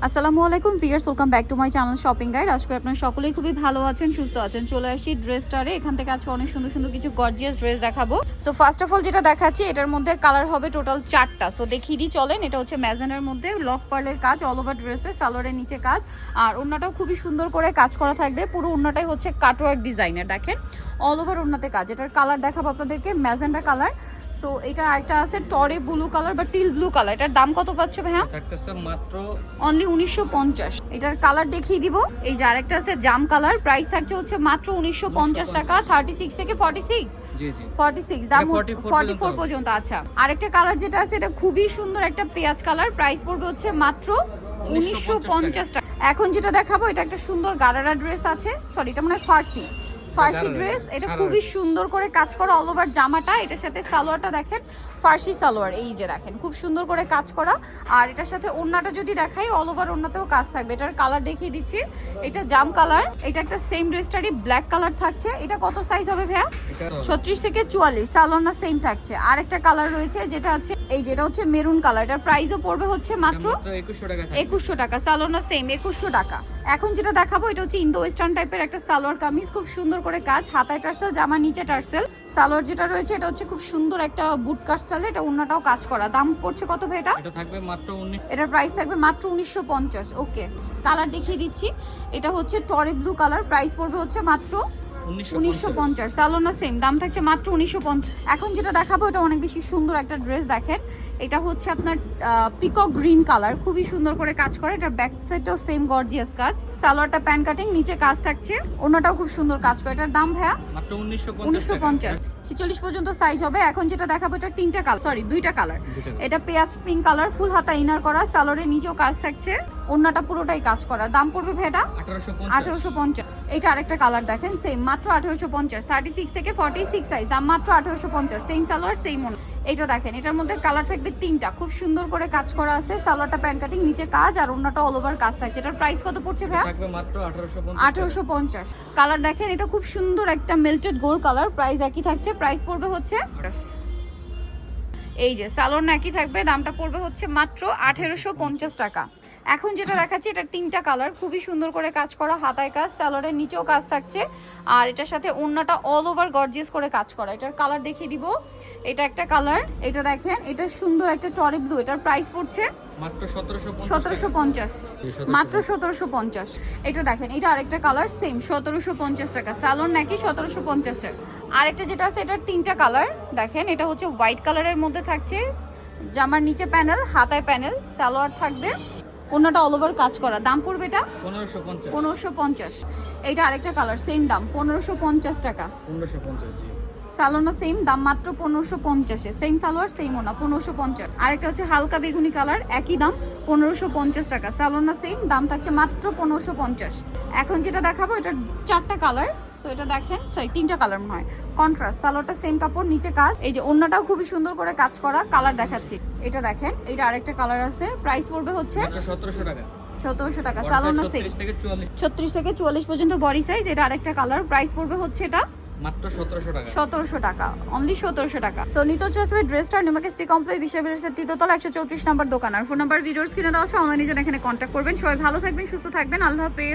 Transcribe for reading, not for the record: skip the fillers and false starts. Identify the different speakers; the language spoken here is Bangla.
Speaker 1: আসসালামু আলাইকুম viewers, welcome back to my channel shopping guide. আজকে আপনারা সকলেই খুবই ভালো আছেন, সুস্থ আছেন। চলে আসি ড্রেসটারে। এখান থেকে আজকে অনেক সুন্দর সুন্দর কিছু গর্জিয়াস ড্রেস দেখাবো। সো ফার্স্ট অফ অল যেটা দেখাচ্ছি, এটার মধ্যে কালার হবে টোটাল 4টা। সো দেখিয়ে দিই চলেন। এটা হচ্ছে ম্যাজেন্ডার মধ্যে লক পার্লের কাজ, অল ওভার ড্রেসে সালোয়ারের নিচে কাজ, আর ওড়নাটাও খুবই সুন্দর করে কাজ করা থাকবে। পুরো ওড়নাটাই হচ্ছে কাটওয়ার্ক ডিজাইনের, দেখেন অল ওভার ওড়নাতে কাজ। এটার কালার দেখাবো আপনাদেরকে, ম্যাজেন্ডা কালার। সো এটা একটা আছে টরে ব্লু কালার বা টিল ব্লু কালার। এটার দাম কত পাচ্ছে ভাইয়া?
Speaker 2: থাকতেছে মাত্র
Speaker 1: অনলি 1950। এটার কালার দেখিয়ে দিব। এই যে আরেকটা আছে জাম কালার, প্রাইস থাকছে হচ্ছে মাত্র 1950 টাকা। 36 থেকে 46,
Speaker 2: জি জি
Speaker 1: 46 দাম 44
Speaker 2: পর্যন্ত।
Speaker 1: পর্যন্ত। আচ্ছা, আরেকটা কালার যেটা আছে এটা খুবই সুন্দর একটা পেঁয়াজ কালার, প্রাইস পড়বে হচ্ছে মাত্র 1950 টাকা। এখন যেটা দেখাবো এটা একটা সুন্দর গারারা ড্রেস আছে, সরি এটা মানে ফার্সি ড্রেস। এটা খুবই সুন্দর করে কাজ করা অল ওভার জামাটা, এটার সাথে সালোয়ারটা দেখেন ফার্সি সালোয়ার, এই যে দেখেন খুব সুন্দর করে কাজ করা। আর এটার সাথে ওড়নাটা যদি দেখাই, অল ওভার ওড়নাতেও কাজ থাকবে। এটার কালার দেখিয়ে দিচ্ছি, এটা জাম কালার। এটা একটা সেম ড্রেসটারই ব্ল্যাক কালার থাকছে। এটা কত সাইজ হবে ভাইয়া? 36 থেকে 44, সালোয়ারটা সেম থাকছে। আর একটা কালার রয়েছে যেটা হচ্ছে এই যেটা হচ্ছে মেরুন কালার। এটার প্রাইসও পড়বে হচ্ছে মাত্র 2100 টাকা। সালোয়ারটা সেম 2100 টাকা। এখন যেটা দেখাবো এটা হচ্ছে ইন্দো ওয়েস্টার্ন টাইপের একটা সালোয়ার কামিজ, খুব সুন্দর করে কাজ, হাতায় টার্সেল, জামার নিচে টার্সেল। সালোয়ার যেটা রয়েছে এটা হচ্ছে খুব সুন্দর একটা বুট কাট স্টাইলে, এটা ওন্নাটাও কাজ করা। দাম পড়ছে কত ভাই এটা?
Speaker 2: এটা থাকবে মাত্র 19।
Speaker 1: এটার প্রাইস থাকবে মাত্র 1950। ওকে, কালার দেখিয়ে দিচ্ছি। এটা হচ্ছে টরে ব্লু কালার, প্রাইস পড়বে হচ্ছে মাত্র 1950। সালোনা সেম, দাম থাকছে মাত্র 1950। এখন যেটা দেখাবো এটা অনেক বেশি সুন্দর একটা ড্রেস, দেখেন এটা হচ্ছে আপনার পিকক গ্রিন কালার, খুবই সুন্দর করে কাজ করে। এটার ব্যাক সাইডটাও সেম গর্জিয়াস কাজ, সালোয়ারটা প্যান কাটিং, নিচে কাজ থাকছে, ওনাটাও খুব সুন্দর কাজ করে। এটার দাম ভাইয়া
Speaker 2: মাত্র
Speaker 1: 1950, 46 পর্যন্ত সাইজ হবে। এখন যেটা দেখাবো এটা তিনটা কালার, সরি দুইটা কালার। এটা পেঁয়াজ পিঙ্ক কালার, ফুল হাতা ইনার করা, সালোয়ারের নিচেও কাজ থাকছে, ওন্নাটা পুরোটাই কাজ করা। দাম পড়বে ভাইটা 1850। এটা আরেকটা কালার দেখেন সেম, মাত্র 1850। 36 থেকে 46 সাইজ, দাম মাত্র 1850। সেম সালোয়ার সেম ওন্না। এটা দেখেন, এটার মধ্যে কালার থাকবে তিনটা, খুব সুন্দর করে কাজ করা আছে। সালোয়ারটা প্যান কাটিং, নিচে কাজ, আর ওন্নাটা অল ওভার কাজ থাকছে। এটার প্রাইস কত পড়ছে ভাইয়া?
Speaker 2: থাকবে মাত্র
Speaker 1: 1850। কালার দেখেন, এটা খুব সুন্দর একটা মেল্টেড গোল্ড কালার, প্রাইস একই থাকছে। প্রাইস পড়বে হচ্ছে এই যে সালোয়ার একই থাকবে, দামটা পড়বে হচ্ছে মাত্র 1850 টাকা। এখন যেটা দেখাচ্ছি এটা তিনটা কালার, খুবই সুন্দর করে কাজ করা, হাতায় কাজ, সালোয়ারের নিচেও কাজ থাকছে, আর এটার সাথে ওড়নাটা অল ওভার গর্জিয়াস করে কাজ করা। এটার কালার দেখিয়ে দিব। এটা একটা কালার, এটা দেখেন এটা সুন্দর একটা টরি ব্লু। এটার প্রাইস পড়ছে
Speaker 2: মাত্র
Speaker 1: 1750, মাত্র 1750। এটা দেখেন, এটা আরেকটা কালার সেম 1750 টাকা। সালোয়ার নাকি 1750। আরেকটা যেটা আছে এটার তিনটা কালার দেখেন, এটা হচ্ছে হোয়াইট কালারের মধ্যে থাকছে, জামার নিচে প্যানেল, হাতায় প্যানেল, সালোয়ার থাকবে, ওন্নাটা অল ওভার কাজ করা। দাম পড়বে এটা 1550। এইটা আরেকটা কালার সেম দাম 1550 টাকা।
Speaker 2: 1550 জি।
Speaker 1: সালোনা সেম দাম মাত্র 1550। সেম সালোয়ার সেম ওনা 1550। আরেকটা হচ্ছে হালকা বেগুনি কালার, একই দাম 1550 টাকা। সালোনা সেম দাম থাকছে মাত্র 1550। এখন যেটা দেখাবো এটা চারটা কালার। সো এটা দেখেন, সরি তিনটা কালার মনে হয়, কন্ট্রাস্ট। সালোয়ারটা সেম কাপড়, নিচে কাজ, এই যে ওন্নাটাও খুবই সুন্দর করে কাজ করা। কালার দেখাচ্ছি, এটা দেখেন, এটা আরেকটা কালার আছে, প্রাইস পড়বে হচ্ছে
Speaker 2: 1700 টাকা।
Speaker 1: 1700 টাকা। সালোনা সেম 36 থেকে 44 পর্যন্ত বডি সাইজ। এটা আরেকটা কালার, প্রাইস পড়বে হচ্ছে এটা
Speaker 2: মাত্র 1700 টাকা।
Speaker 1: 1700 টাকা, অনলি 1700 টাকা। সো নিতে হচ্ছে ড্রেসটার নিমাকে স্ট্রি কমপ্লেক্স বিশ্ববিদ্যালয়ের তৃতীয়তলা 134 নম্বর দোকান। আর ফোন নাম্বার ভিডিওস কিনে দেওয়া আছে, অনলাইনে যেন এখানে কন্ট্যাক্ট করবেন। সবাই ভালো থাকবেন, সুস্থ থাকবেন, আল্লাহ হাফেজ।